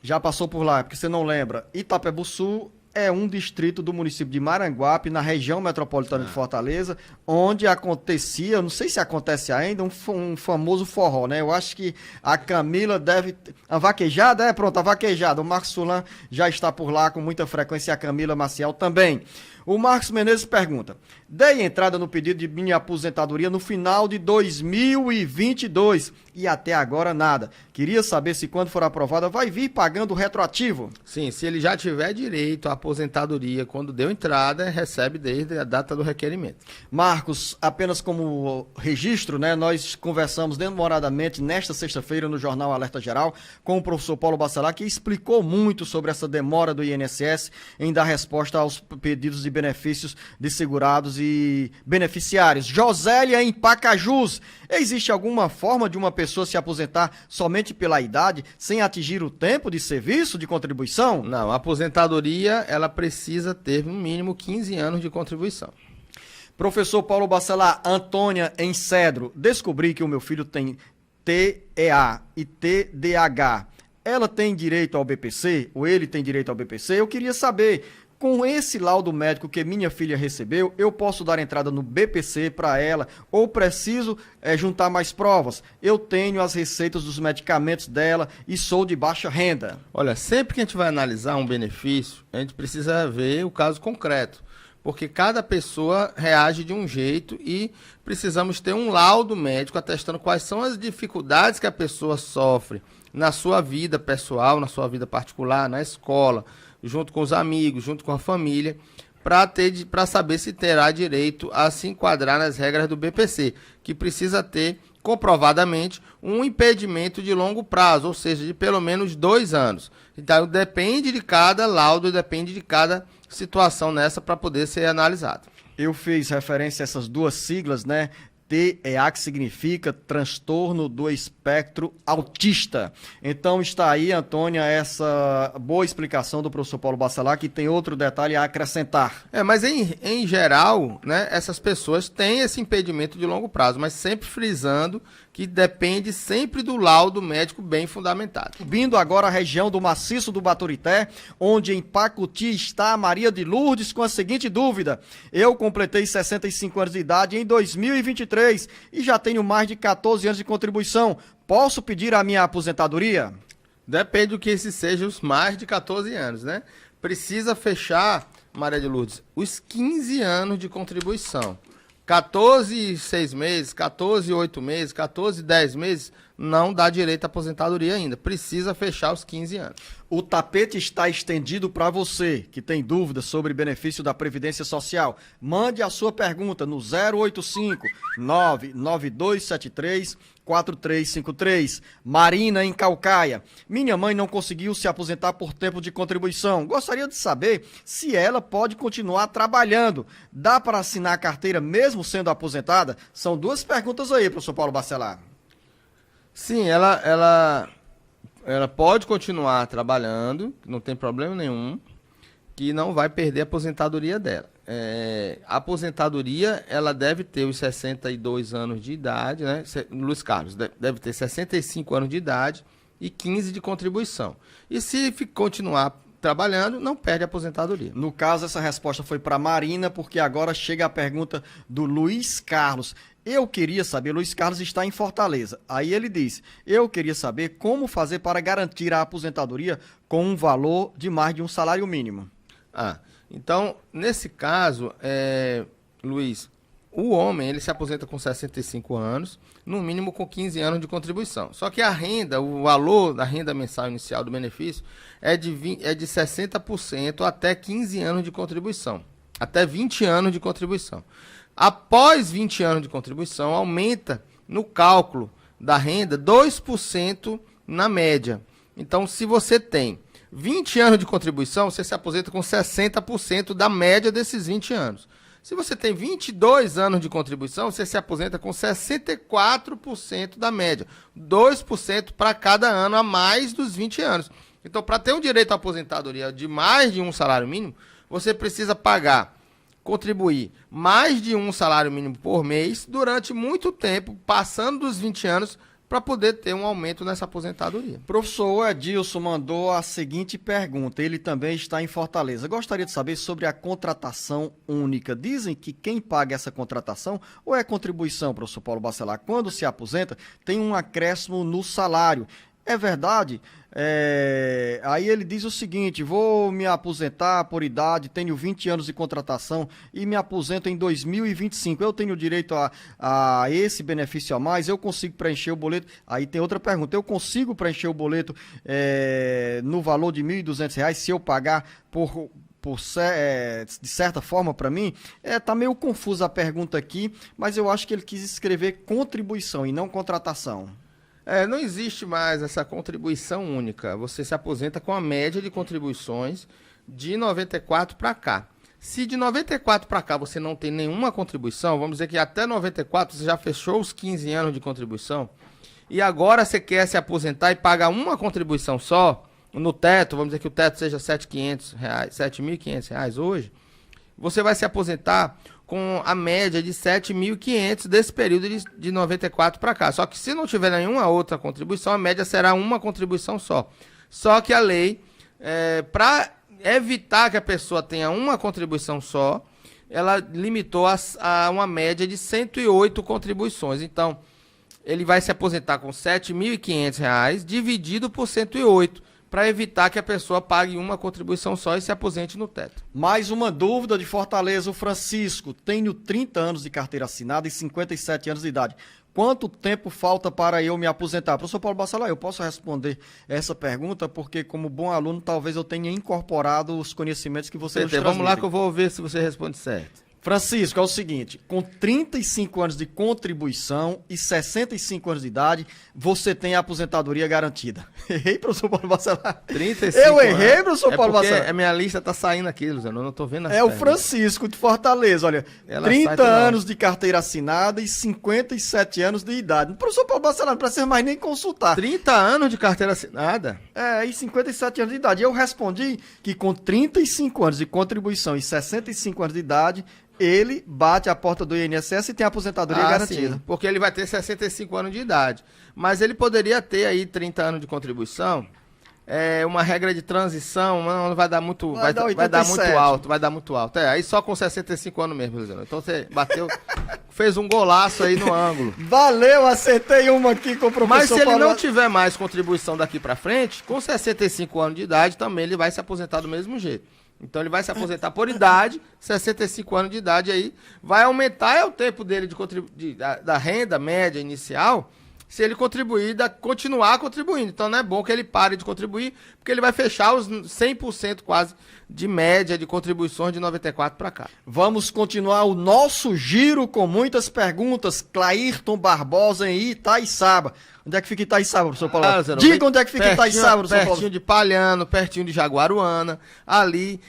Já passou por lá, porque você não lembra. Itapebussu é um distrito do município de Maranguape, na região metropolitana de Fortaleza, onde acontecia, não sei se acontece ainda, um famoso forró, né? Eu acho que a Camila deve... A vaquejada? Pronto, a vaquejada. O Marcos Sulan já está por lá com muita frequência e a Camila Maciel também. O Marcos Menezes pergunta: dei entrada no pedido de minha aposentadoria no final de 2022 e até agora nada. Queria saber se quando for aprovada vai vir pagando retroativo. Sim, se ele já tiver direito à aposentadoria quando deu entrada, recebe desde a data do requerimento. Marcos, apenas como registro, né, nós conversamos demoradamente nesta sexta-feira no Jornal Alerta Geral com o professor Paulo Bacelar, que explicou muito sobre essa demora do INSS em dar resposta aos pedidos de de benefícios de segurados e beneficiários. Josélia, em Pacajus. Existe alguma forma de uma pessoa se aposentar somente pela idade, sem atingir o tempo de serviço, de contribuição? Não, a aposentadoria, ela precisa ter no mínimo 15 anos de contribuição. Professor Paulo Bacelar, Antônia, em Cedro. Descobri que o meu filho tem TEA e TDAH. Ela tem direito ao BPC? Ou ele tem direito ao BPC? Eu queria saber, com esse laudo médico que minha filha recebeu, eu posso dar entrada no BPC para ela? Ou preciso juntar mais provas? Eu tenho as receitas dos medicamentos dela e sou de baixa renda. Olha, sempre que a gente vai analisar um benefício, a gente precisa ver o caso concreto. Porque cada pessoa reage de um jeito e precisamos ter um laudo médico atestando quais são as dificuldades que a pessoa sofre na sua vida pessoal, na sua vida particular, na escola, junto com os amigos, junto com a família, para saber se terá direito a se enquadrar nas regras do BPC, que precisa ter comprovadamente um impedimento de longo prazo, ou seja, de pelo menos 2 anos. Então depende de cada laudo, depende de cada situação nessa para poder ser analisado. Eu fiz referência a essas duas siglas, né? TEA, que significa transtorno do espectro autista. Então está aí, Antônia, essa boa explicação do professor Paulo Bacelar, que tem outro detalhe a acrescentar. Mas em geral, né, essas pessoas têm esse impedimento de longo prazo, mas sempre frisando que depende sempre do laudo médico bem fundamentado. Vindo agora à região do Maciço do Baturité, onde em Pacuti está a Maria de Lourdes com a seguinte dúvida: eu completei 65 anos de idade em 2023 e já tenho mais de 14 anos de contribuição. Posso pedir a minha aposentadoria? Depende do que esses sejam os mais de 14 anos, né? Precisa fechar, Maria de Lourdes, os 15 anos de contribuição. 14 e 6 meses, 14 e 8 meses, 14 e 10 meses, não dá direito à aposentadoria ainda. Precisa fechar os 15 anos. O tapete está estendido para você que tem dúvidas sobre benefício da Previdência Social. Mande a sua pergunta no 085 99273 4353. Marina, em Caucaia. Minha mãe não conseguiu se aposentar por tempo de contribuição. Gostaria de saber se ela pode continuar trabalhando. Dá para assinar a carteira mesmo sendo aposentada? São duas perguntas aí, professor Paulo Bacelar. Sim, ela pode continuar trabalhando, não tem problema nenhum, que não vai perder a aposentadoria dela. A aposentadoria, ela deve ter os 62 anos de idade, né? Luiz Carlos, deve ter 65 anos de idade e 15 de contribuição. E se continuar trabalhando, não perde a aposentadoria. No caso, essa resposta foi para Marina, porque agora chega a pergunta do Luiz Carlos. Eu queria saber, Luiz Carlos está em Fortaleza. Aí ele diz, eu queria saber como fazer para garantir a aposentadoria com um valor de mais de um salário mínimo. Então, nesse caso, Luiz, o homem ele se aposenta com 65 anos, no mínimo com 15 anos de contribuição. Só que a renda, o valor da renda mensal inicial do benefício é de 60% até 15 anos de contribuição. Até 20 anos de contribuição. Após 20 anos de contribuição, aumenta no cálculo da renda 2% na média. Então, se você tem 20 anos de contribuição, você se aposenta com 60% da média desses 20 anos. Se você tem 22 anos de contribuição, você se aposenta com 64% da média. 2% para cada ano a mais dos 20 anos. Então, para ter um direito à aposentadoria de mais de um salário mínimo, você precisa contribuir mais de um salário mínimo por mês durante muito tempo, passando dos 20 anos, para poder ter um aumento nessa aposentadoria. Professor Edilson mandou a seguinte pergunta, ele também está em Fortaleza. Gostaria de saber sobre a contratação única. Dizem que quem paga essa contratação ou é contribuição, professor Paulo Bacelar, quando se aposenta, tem um acréscimo no salário. É verdade? Aí ele diz o seguinte, vou me aposentar por idade, tenho 20 anos de contratação e me aposento em 2025. Eu tenho direito a esse benefício a mais? Eu consigo preencher o boleto? Aí tem outra pergunta, eu consigo preencher o boleto no valor de R$ 1.200 se eu pagar de certa forma para mim? Tá meio confusa a pergunta aqui, mas eu acho que ele quis escrever contribuição e não contratação. Não existe mais essa contribuição única. Você se aposenta com a média de contribuições de 94 para cá. Se de 94 para cá você não tem nenhuma contribuição, vamos dizer que até 94 você já fechou os 15 anos de contribuição, e agora você quer se aposentar e pagar uma contribuição só, no teto, vamos dizer que o teto seja R$ 7.500 hoje, você vai se aposentar com a média de R$ 7.500 desse período de 94 para cá. Só que se não tiver nenhuma outra contribuição, a média será uma contribuição só. Só que a lei, para evitar que a pessoa tenha uma contribuição só, ela limitou a uma média de 108 contribuições. Então, ele vai se aposentar com R$ 7.500 dividido por 108, para evitar que a pessoa pague uma contribuição só e se aposente no teto. Mais uma dúvida de Fortaleza, o Francisco. Tenho 30 anos de carteira assinada e 57 anos de idade. Quanto tempo falta para eu me aposentar? Professor Paulo Bacelar, eu posso responder essa pergunta porque, como bom aluno, talvez eu tenha incorporado os conhecimentos que você nos transmite. Vamos lá que eu vou ver se você responde certo. Francisco, é o seguinte, com 35 anos de contribuição e 65 anos de idade, você tem a aposentadoria garantida. Errei, professor Paulo Bacelar? 35 Eu errei, professor Paulo porque Bacelar? A minha lista tá saindo aqui, Luciano, eu não tô vendo as É o perguntas. Francisco de Fortaleza, olha, Ela 30 sai anos de carteira assinada e 57 anos de idade. Professor Paulo Bacelar, não precisa mais nem consultar. 30 anos de carteira assinada? E 57 anos de idade. Eu respondi que com 35 anos de contribuição e 65 anos de idade, ele bate a porta do INSS e tem a aposentadoria garantida. Sim, porque ele vai ter 65 anos de idade. Mas ele poderia ter aí 30 anos de contribuição, uma regra de transição, não vai dar muito, vai dar muito alto. Aí só com 65 anos mesmo, Luciano. Então você bateu, fez um golaço aí no ângulo. Valeu, acertei uma aqui com o professor Mas se ele Paulo. não tiver mais contribuição daqui pra frente, com 65 anos de idade também ele vai se aposentar do mesmo jeito. Então ele vai se aposentar por idade, 65 anos de idade aí, vai aumentar o tempo dele da renda média inicial, se ele continuar contribuindo. Então não é bom que ele pare de contribuir, porque ele vai fechar os 100% quase de média de contribuições de 94 para cá. Vamos continuar o nosso giro com muitas perguntas. Clairton Barbosa em Itaiçaba. Onde é que fica Itaiçaba, professor Paulo? Diga onde é que fica Itaiçaba, professor Paulo. Pertinho de Palhano, pertinho de Jaguaruana, ali,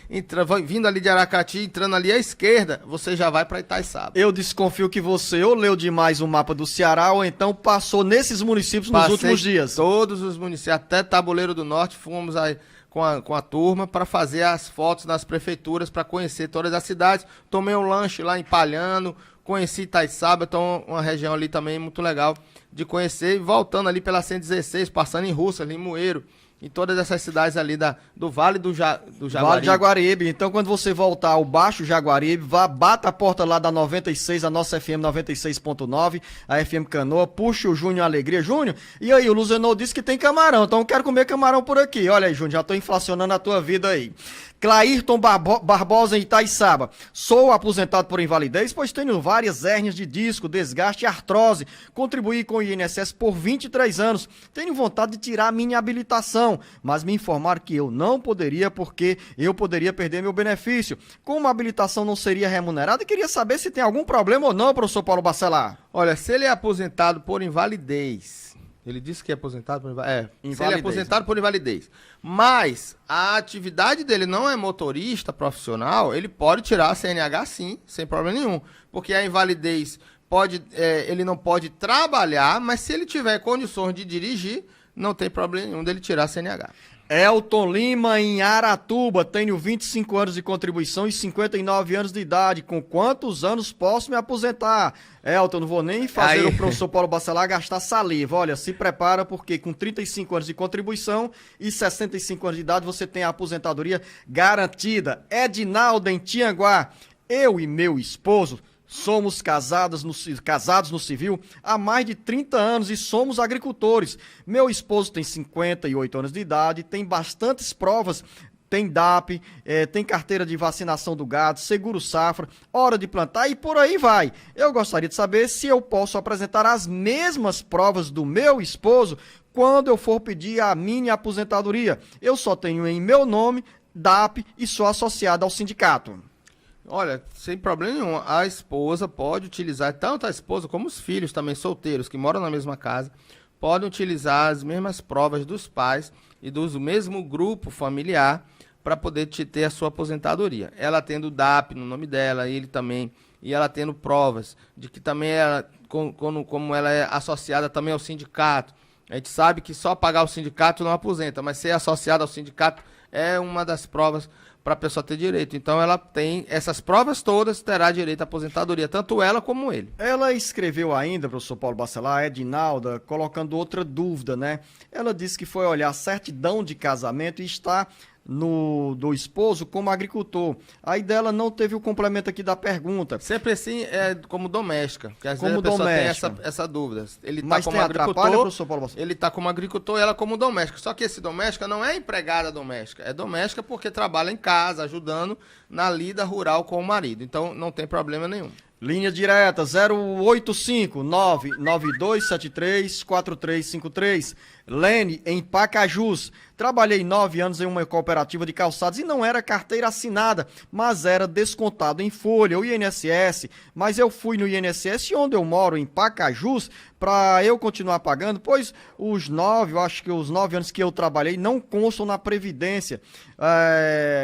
vindo ali de Aracati, entrando ali à esquerda, você já vai para Itaiçaba. Eu desconfio que você ou leu demais o mapa do Ceará ou então passou nesses municípios nos últimos dias. Todos os municípios, até Tabuleiro do Norte, fomos aí com a turma para fazer as fotos nas prefeituras, para conhecer todas as cidades. Tomei um lanche lá em Palhano, conheci Itaiçaba, então uma região ali também muito legal de conhecer. E voltando ali pela 116, passando em Russas, Limoeiro, em todas essas cidades ali do Vale do Jaguaribe. Vale do Jaguaribe. Então, quando você voltar ao Baixo Jaguaribe, bata a porta lá da 96, a nossa FM 96.9, a FM Canoa, puxa o Júnior Alegria. Júnior, e aí, o Luzenor disse que tem camarão, então eu quero comer camarão por aqui. Olha aí, Júnior, já tô inflacionando a tua vida aí. Clairton Barbosa em Itaiçaba. Sou aposentado por invalidez, pois tenho várias hérnias de disco, desgaste e artrose. Contribuí com o INSS por 23 anos. Tenho vontade de tirar a minha habilitação, mas me informaram que eu não poderia porque eu poderia perder meu benefício. Como a habilitação não seria remunerada, queria saber se tem algum problema ou não, professor Paulo Bacelar. Olha, se ele é aposentado por invalidez, ele disse que é aposentado por invalidez. Se ele é aposentado por invalidez, mas a atividade dele não é motorista profissional, ele pode tirar a CNH sim, sem problema nenhum. Porque a invalidez ele não pode trabalhar, mas se ele tiver condições de dirigir, não tem problema nenhum dele tirar a CNH. Elton Lima em Aratuba, tenho 25 anos de contribuição e 59 anos de idade. Com quantos anos posso me aposentar? Elton, não vou nem fazer o professor Paulo Bacelar gastar saliva. Olha, se prepara porque com 35 anos de contribuição e 65 anos de idade você tem a aposentadoria garantida. Edinaldo em Tianguá, eu e meu esposo somos casados no civil há mais de 30 anos e somos agricultores. Meu esposo tem 58 anos de idade, tem bastantes provas, tem DAP, tem carteira de vacinação do gado, seguro safra, hora de plantar e por aí vai. Eu gostaria de saber se eu posso apresentar as mesmas provas do meu esposo quando eu for pedir a minha aposentadoria. Eu só tenho em meu nome DAP e sou associado ao sindicato. Olha, sem problema nenhum, a esposa pode utilizar, tanto a esposa como os filhos também solteiros que moram na mesma casa, podem utilizar as mesmas provas dos pais e do mesmo grupo familiar para poder ter a sua aposentadoria. Ela tendo o DAP no nome dela, ele também, e ela tendo provas de que também ela, como ela é associada também ao sindicato. A gente sabe que só pagar o sindicato não aposenta, mas ser associada ao sindicato é uma das provas para a pessoa ter direito. Então ela tem essas provas todas, terá direito à aposentadoria, tanto ela como ele. Ela escreveu ainda, professor Paulo Bacelar, a Edinalda, colocando outra dúvida, né? Ela disse que foi olhar a certidão de casamento e está do esposo como agricultor. Aí dela não teve o complemento aqui da pergunta. Sempre assim é como doméstica, porque às Como vezes a pessoa doméstica. tem essa dúvida. Ele Mas tá tem como atrapalha, agricultor, professor Paulo Bacelar? ele tá como agricultor e ela como doméstica. Só que esse doméstica não é empregada doméstica, é doméstica porque trabalha em casa, ajudando na lida rural com o marido. Então não tem problema nenhum. Linha direta 085-99273-4353. Lene, em Pacajus. Trabalhei 9 anos em uma cooperativa de calçados e não era carteira assinada, mas era descontado em folha, o INSS. Mas eu fui no INSS, onde eu moro, em Pacajus, para eu continuar pagando, pois eu acho que os 9 anos que eu trabalhei não constam na Previdência.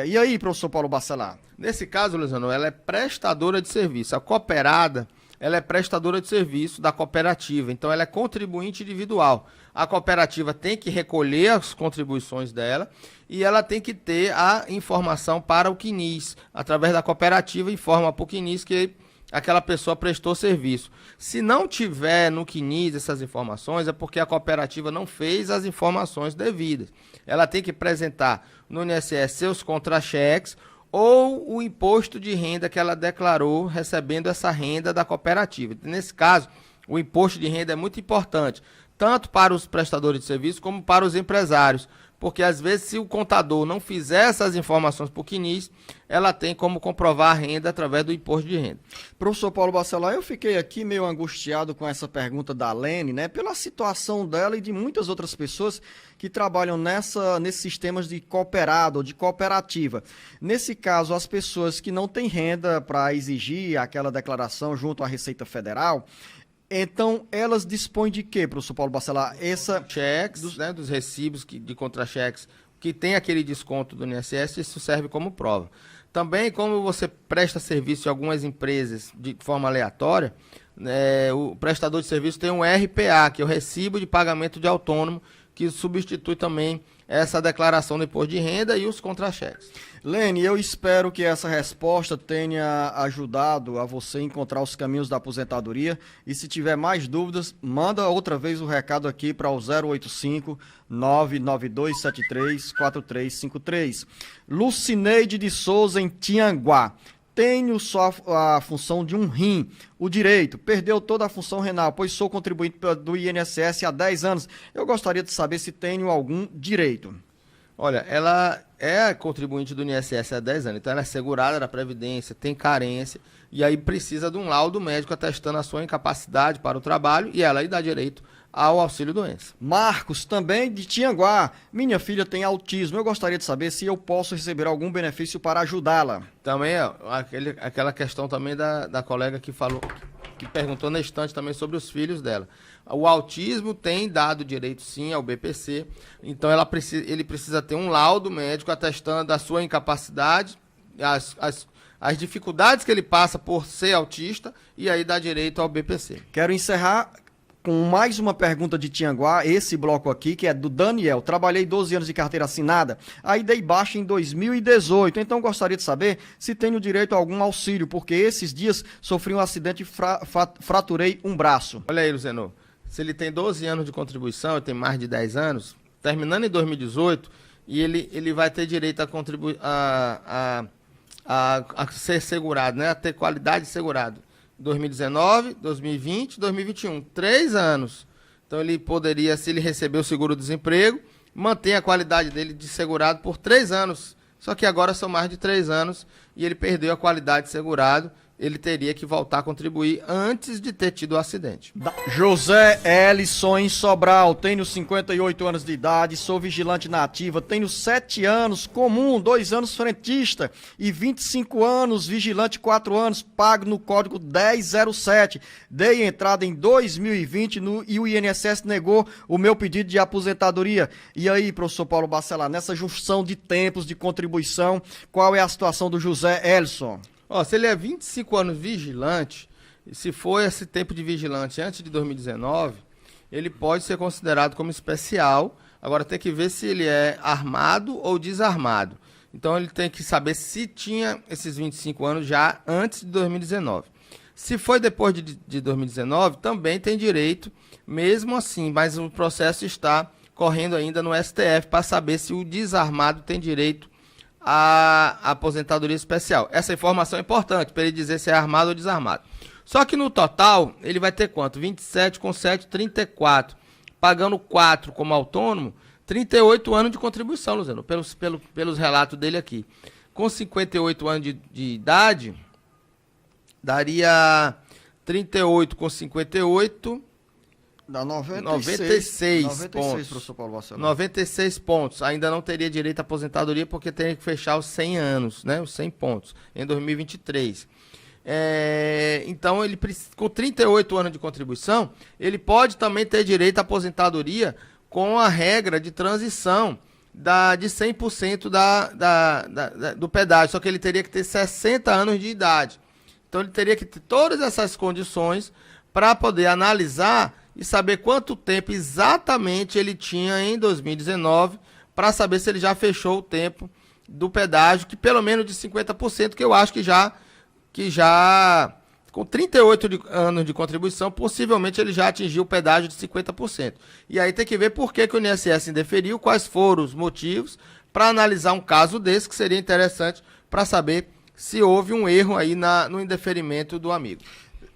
E aí, professor Paulo Bacelar? Nesse caso, Luciano, ela é prestadora de serviço. A cooperada, ela é prestadora de serviço da cooperativa, então ela é contribuinte individual. A cooperativa tem que recolher as contribuições dela e ela tem que ter a informação para o CNIS. Através da cooperativa, informa para o CNIS que aquela pessoa prestou serviço. Se não tiver no CNIS essas informações, é porque a cooperativa não fez as informações devidas. Ela tem que apresentar no INSS seus contra-cheques ou o imposto de renda que ela declarou recebendo essa renda da cooperativa. Nesse caso, o imposto de renda é muito importante, tanto para os prestadores de serviço como para os empresários, porque às vezes se o contador não fizer essas informações para o CNIS, ela tem como comprovar a renda através do imposto de renda. Professor Paulo Bacelar, eu fiquei aqui meio angustiado com essa pergunta da Lene, né? Pela situação dela e de muitas outras pessoas que trabalham nesses sistemas de cooperado ou de cooperativa. Nesse caso, as pessoas que não têm renda para exigir aquela declaração junto à Receita Federal, então elas dispõem de quê, professor Paulo Bacelar? Cheques, dos recibos de contra-cheques que tem aquele desconto do INSS, isso serve como prova. Também, como você presta serviço em algumas empresas de forma aleatória, o prestador de serviço tem um RPA, que é o Recibo de Pagamento de Autônomo, que substitui também essa declaração do imposto de renda e os contra-cheques. Lene, eu espero que essa resposta tenha ajudado a você encontrar os caminhos da aposentadoria e se tiver mais dúvidas, manda outra vez o recado aqui para o 085-99273-4353. Lucineide de Souza, em Tianguá. Tenho só a função de um rim, o direito, perdeu toda a função renal, pois sou contribuinte do INSS há 10 anos. Eu gostaria de saber se tenho algum direito. Olha, ela é contribuinte do INSS há 10 anos, então ela é segurada da Previdência, tem carência, e aí precisa de um laudo médico atestando a sua incapacidade para o trabalho, e ela aí dá direito ao auxílio-doença. Marcos, também de Tianguá. Minha filha tem autismo. Eu gostaria de saber se eu posso receber algum benefício para ajudá-la. Também, aquela questão também da colega que perguntou na estante também sobre os filhos dela. O autismo tem dado direito, sim, ao BPC. Então, ele precisa ter um laudo médico atestando a sua incapacidade, as dificuldades que ele passa por ser autista, e aí dá direito ao BPC. Quero encerrar com mais uma pergunta de Tianguá, esse bloco aqui, que é do Daniel. Trabalhei 12 anos de carteira assinada, aí dei baixa em 2018, então gostaria de saber se tenho direito a algum auxílio, porque esses dias sofri um acidente e fraturei um braço. Olha aí, Luciano, se ele tem 12 anos de contribuição, ele tem mais de 10 anos, terminando em 2018, e ele vai ter direito a ser segurado, né? A ter qualidade de segurado. 2019, 2020, 2021, 3 anos. Então ele poderia, se ele receber o seguro-desemprego, manter a qualidade dele de segurado por 3 anos. Só que agora são mais de 3 anos e ele perdeu a qualidade de segurado ele teria que voltar a contribuir antes de ter tido o acidente. José Ellison em Sobral, tenho 58 anos de idade, sou vigilante na ativa, tenho 7 anos comum, 2 anos frentista e 25 anos vigilante, 4 anos, pago no código 1007. Dei entrada em 2020 e o INSS negou o meu pedido de aposentadoria. E aí, professor Paulo Bacelar, nessa junção de tempos de contribuição, qual é a situação do José Ellison? Se ele é 25 anos vigilante, e se for esse tempo de vigilante antes de 2019, ele pode ser considerado como especial. Agora tem que ver se ele é armado ou desarmado. Então ele tem que saber se tinha esses 25 anos já antes de 2019. Se foi depois de 2019, também tem direito, mesmo assim, mas o processo está correndo ainda no STF para saber se o desarmado tem direito a aposentadoria especial. Essa informação é importante para ele dizer se é armado ou desarmado. Só que no total, ele vai ter quanto? 27 com 7, 34. Pagando 4 como autônomo, 38 anos de contribuição, Luciano, pelos relatos dele aqui. Com 58 anos de idade, daria 38 com 58... Dá 96 pontos. Professor Paulo Bacelar. 96 pontos. Ainda não teria direito à aposentadoria porque teria que fechar os 100 anos, né? Os 100 pontos em 2023. Então, ele com 38 anos de contribuição, ele pode também ter direito à aposentadoria com a regra de transição de 100% do pedágio. Só que ele teria que ter 60 anos de idade. Então, ele teria que ter todas essas condições para poder analisar e saber quanto tempo exatamente ele tinha em 2019, para saber se ele já fechou o tempo do pedágio, que pelo menos de 50%, que eu acho que já com 38 anos de contribuição, possivelmente ele já atingiu o pedágio de 50%. E aí tem que ver por que o INSS indeferiu, quais foram os motivos, para analisar um caso desse, que seria interessante para saber se houve um erro aí no indeferimento do amigo.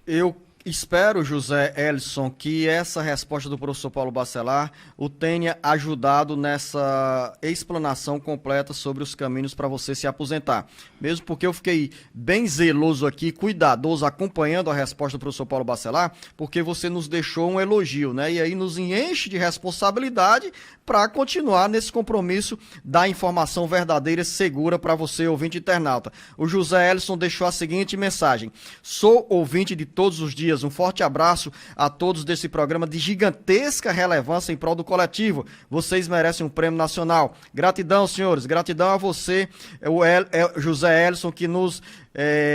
Eu espero, José Ellison, que essa resposta do professor Paulo Bacelar o tenha ajudado nessa explanação completa sobre os caminhos para você se aposentar. Mesmo porque eu fiquei bem zeloso aqui, cuidadoso, acompanhando a resposta do professor Paulo Bacelar, porque você nos deixou um elogio, né? E aí nos enche de responsabilidade para continuar nesse compromisso da informação verdadeira e segura para você, ouvinte internauta. O José Ellison deixou a seguinte mensagem: sou ouvinte de todos os dias. Um forte abraço a todos desse programa de gigantesca relevância em prol do coletivo. Vocês merecem um prêmio nacional. Gratidão, senhores. Gratidão a você, José Ellison, que nos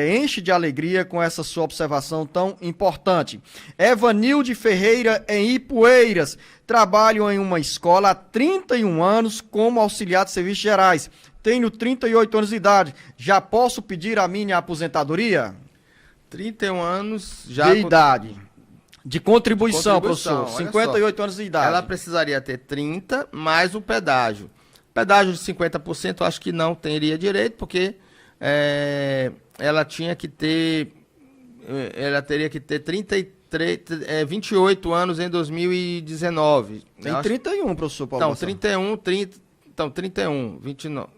enche de alegria com essa sua observação tão importante. Evanilde Ferreira, em Ipueiras. Trabalho em uma escola há 31 anos como auxiliar de serviços gerais. Tenho 38 anos de idade. Já posso pedir a minha aposentadoria? 31 anos já de idade. De contribuição, professor. 58 anos de idade. Ela precisaria ter 30 mais o pedágio. Pedágio de 50% eu acho que não teria direito, porque ela teria que ter 28 anos em 2019. Tem 31, professor Paulo. Então, 31, 29.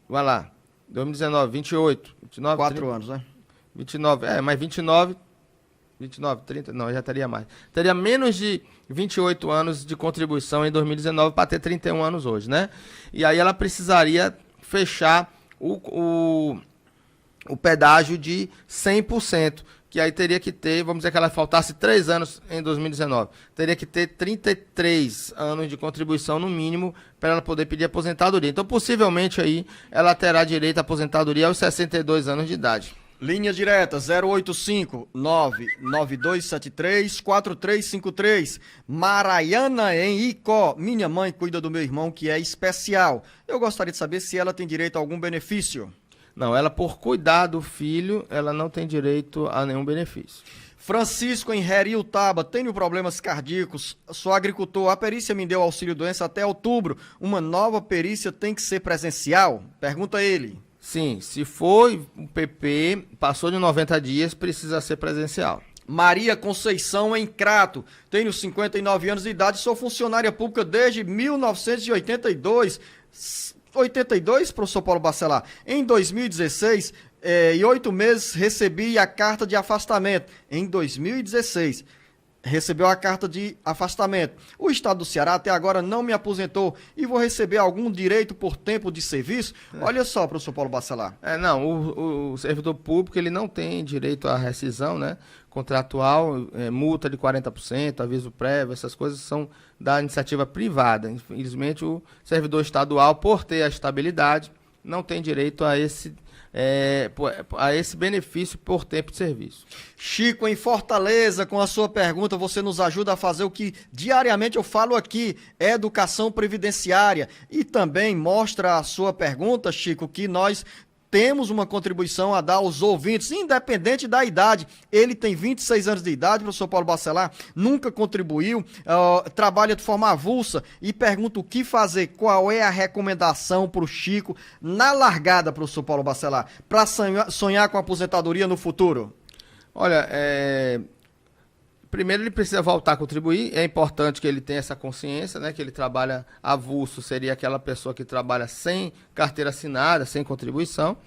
Vai lá. 2019, 28. 29, 4 30, anos, né? 29, mas 29, 30, não, já teria mais. Teria menos de 28 anos de contribuição em 2019 para ter 31 anos hoje, né? E aí ela precisaria fechar o pedágio de 100%, que aí teria que ter, vamos dizer que ela faltasse 3 anos em 2019, teria que ter 33 anos de contribuição no mínimo para ela poder pedir aposentadoria. Então, possivelmente aí ela terá direito à aposentadoria aos 62 anos de idade. Linha direta 085-99273-4353. Maraiana em Icó. Minha mãe cuida do meu irmão, que é especial. Eu gostaria de saber se ela tem direito a algum benefício. Não, ela por cuidar do filho, ela não tem direito a nenhum benefício. Francisco em Heriutaba, tenho problemas cardíacos, sou agricultor, a perícia me deu auxílio doença até outubro, uma nova perícia tem que ser presencial? Pergunta ele. Sim, se for o PP, passou de 90 dias, precisa ser presencial. Maria Conceição em Crato, tenho 59 anos de idade, sou funcionária pública desde 1982, 82, professor Paulo Bacelar. Em 2016, e 8 meses recebi a carta de afastamento. Em 2016, recebeu a carta de afastamento. O Estado do Ceará até agora não me aposentou e vou receber algum direito por tempo de serviço? Olha só, professor Paulo Bacelar. Não, o servidor público ele não tem direito à rescisão, né? Contratual, multa de 40%, aviso prévio, essas coisas são da iniciativa privada. Infelizmente, o servidor estadual, por ter a estabilidade, não tem direito a esse benefício por tempo de serviço. Chico, em Fortaleza, com a sua pergunta, você nos ajuda a fazer o que diariamente eu falo aqui, educação previdenciária. E também mostra a sua pergunta, Chico, que nós temos uma contribuição a dar aos ouvintes, independente da idade. Ele tem 26 anos de idade, professor Paulo Bacelar, nunca contribuiu, trabalha de forma avulsa e pergunta o que fazer, qual é a recomendação para o Chico na largada, professor Paulo Bacelar, para sonhar com a aposentadoria no futuro? Olha, primeiro ele precisa voltar a contribuir, é importante que ele tenha essa consciência, né, que ele trabalha avulso, seria aquela pessoa que trabalha sem carteira assinada, sem contribuição.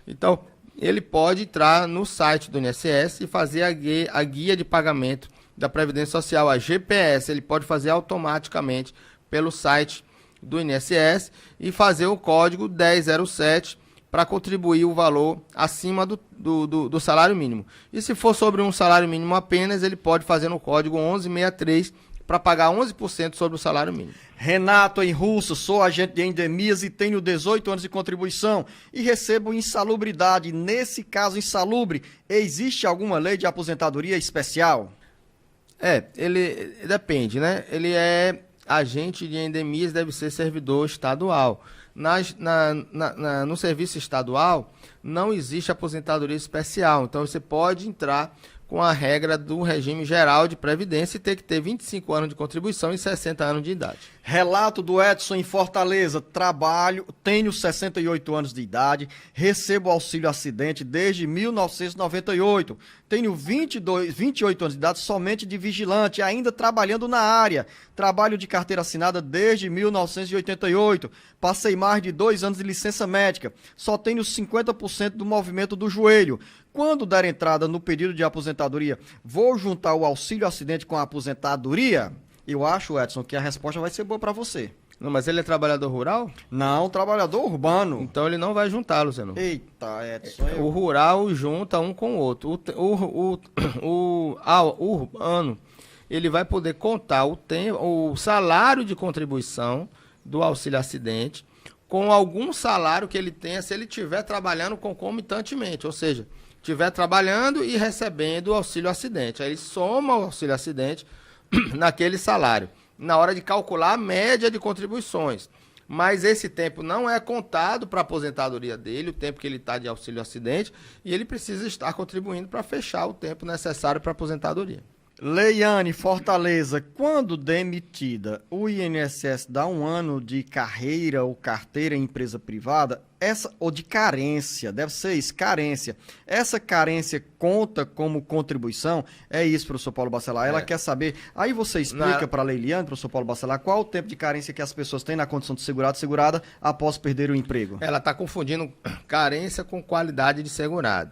Então, ele pode entrar no site do INSS e fazer a guia de pagamento da Previdência Social, a GPS, ele pode fazer automaticamente pelo site do INSS e fazer o código 1007 para contribuir o valor acima do salário mínimo. E se for sobre um salário mínimo apenas, ele pode fazer no código 1163 para pagar 11% sobre o salário mínimo. Renato em Russo, sou agente de endemias e tenho 18 anos de contribuição e recebo insalubridade. Nesse caso insalubre, existe alguma lei de aposentadoria especial? Ele depende, né? Ele é agente de endemias, deve ser servidor estadual. No serviço estadual, não existe aposentadoria especial. Então, você pode entrar com a regra do regime geral de previdência e ter que ter 25 anos de contribuição e 60 anos de idade. Relato do Edson em Fortaleza. Trabalho, tenho 68 anos de idade, recebo auxílio acidente desde 1998. Tenho 28 anos de idade somente de vigilante, ainda trabalhando na área. Trabalho de carteira assinada desde 1988. Passei mais de 2 anos de licença médica. Só tenho 50% do movimento do joelho. Quando dar entrada no pedido de aposentadoria, vou juntar o auxílio acidente com a aposentadoria? Eu acho, Edson, que a resposta vai ser boa para você. Não, mas ele é trabalhador rural? Não, trabalhador urbano. Então ele não vai juntar, Luciano. Eita, Edson. O rural junta um com o outro. O urbano, ele vai poder contar o salário de contribuição do auxílio acidente com algum salário que ele tenha se ele estiver trabalhando concomitantemente, ou seja, estiver trabalhando e recebendo o auxílio acidente. Aí ele soma o auxílio acidente naquele salário, na hora de calcular a média de contribuições. Mas esse tempo não é contado para a aposentadoria dele, o tempo que ele está de auxílio acidente, e ele precisa estar contribuindo para fechar o tempo necessário para a aposentadoria. Leiane, Fortaleza, quando demitida, o INSS dá 1 ano de carreira ou carteira em empresa privada, ou de carência, deve ser isso, carência. Essa carência conta como contribuição? É isso, professor Paulo Bacelar. Ela quer saber, aí você explica para a Leiliane, professor Paulo Bacelar, qual o tempo de carência que as pessoas têm na condição de segurada após perder o emprego? Ela está confundindo carência com qualidade de segurado.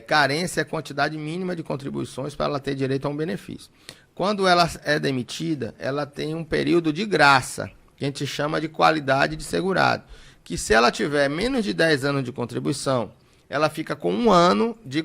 Carência é quantidade mínima de contribuições para ela ter direito a um benefício. Quando ela é demitida, ela tem um período de graça, que a gente chama de qualidade de segurado, que se ela tiver menos de 10 anos de contribuição, ela fica com 1 ano de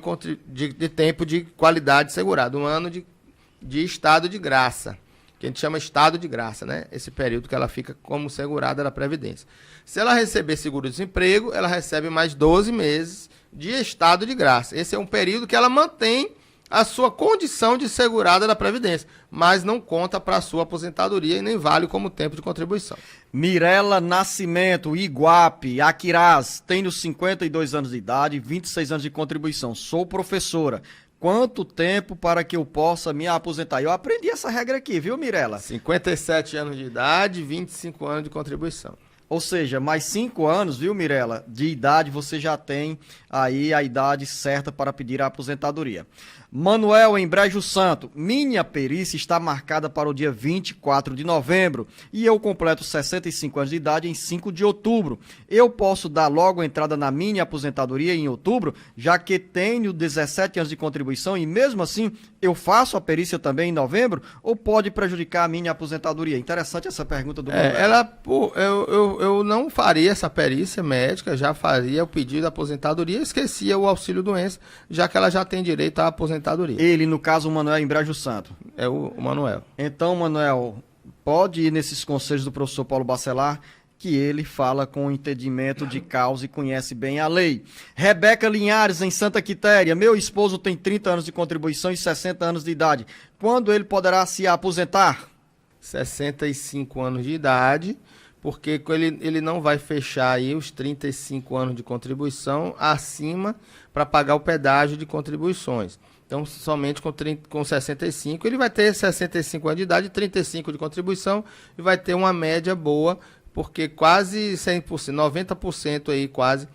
tempo de qualidade de segurado, 1 ano de estado de graça, que a gente chama estado de graça, né? Esse período que ela fica como segurada da Previdência. Se ela receber seguro-desemprego, ela recebe mais 12 meses de estado de graça. Esse é um período que ela mantém a sua condição de segurada da Previdência, mas não conta para a sua aposentadoria e nem vale como tempo de contribuição. Mirela Nascimento, Iguape, Aquiraz, tenho 52 anos de idade, 26 anos de contribuição, sou professora. Quanto tempo para que eu possa me aposentar? Eu aprendi essa regra aqui, viu, Mirela? 57 anos de idade, 25 anos de contribuição. Ou seja, mais 5 anos, viu, Mirela, de idade, você já tem aí a idade certa para pedir a aposentadoria. Manuel, em Brejo Santo, minha perícia está marcada para o dia 24 de novembro e eu completo 65 anos de idade em 5 de outubro. Eu posso dar logo entrada na minha aposentadoria em outubro, já que tenho 17 anos de contribuição e mesmo assim eu faço a perícia também em novembro ou pode prejudicar a minha aposentadoria? Interessante essa pergunta do Manuel. Eu não faria essa perícia médica, já faria o pedido de aposentadoria, esquecia o auxílio-doença, já que ela já tem direito à aposentadoria. Ele, no caso, o Manuel em Brejo Santo. É o Manuel. Então, Manuel, pode ir nesses conselhos do professor Paulo Bacelar, que ele fala com entendimento de causa e conhece bem a lei. Rebeca Linhares, em Santa Quitéria. Meu esposo tem 30 anos de contribuição e 60 anos de idade. Quando ele poderá se aposentar? 65 anos de idade, porque ele não vai fechar aí os 35 anos de contribuição acima para pagar o pedágio de contribuições. Então, somente com 65, ele vai ter 65 anos de idade, 35 de contribuição e vai ter uma média boa, porque quase 100%, 90% aí quase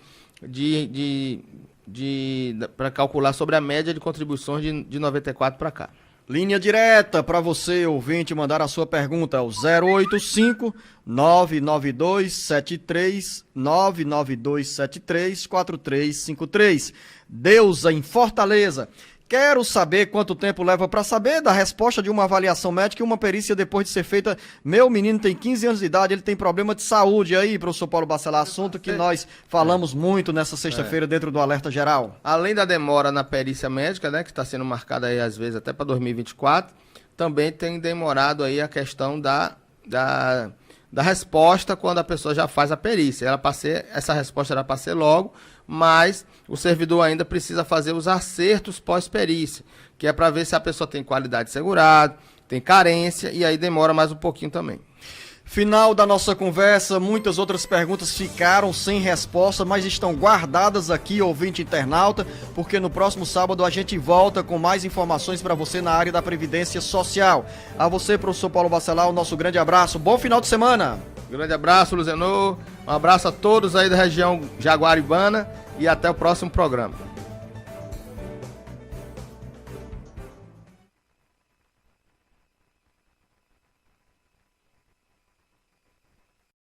para calcular sobre a média de contribuições de 94 para cá. Linha direta para você, ouvinte, mandar a sua pergunta ao 085-99273-4353. Deusa, em Fortaleza. Quero saber quanto tempo leva para saber da resposta de uma avaliação médica e uma perícia depois de ser feita. Meu menino tem 15 anos de idade, ele tem problema de saúde aí, professor Paulo Bacelar, assunto que nós falamos muito nessa sexta-feira dentro do Alerta Geral. Além da demora na perícia médica, né, que está sendo marcada aí às vezes até para 2024, também tem demorado aí a questão da resposta quando a pessoa já faz a perícia. Essa resposta era para ser logo, mas o servidor ainda precisa fazer os acertos pós-perícia, que é para ver se a pessoa tem qualidade segurada, tem carência, e aí demora mais um pouquinho também. Final da nossa conversa, muitas outras perguntas ficaram sem resposta, mas estão guardadas aqui, ouvinte internauta, porque no próximo sábado a gente volta com mais informações para você na área da Previdência Social. A você, professor Paulo Bacelar, o nosso grande abraço. Bom final de semana. Grande abraço, Luzenor. Um abraço a todos aí da região Jaguaribana e até o próximo programa.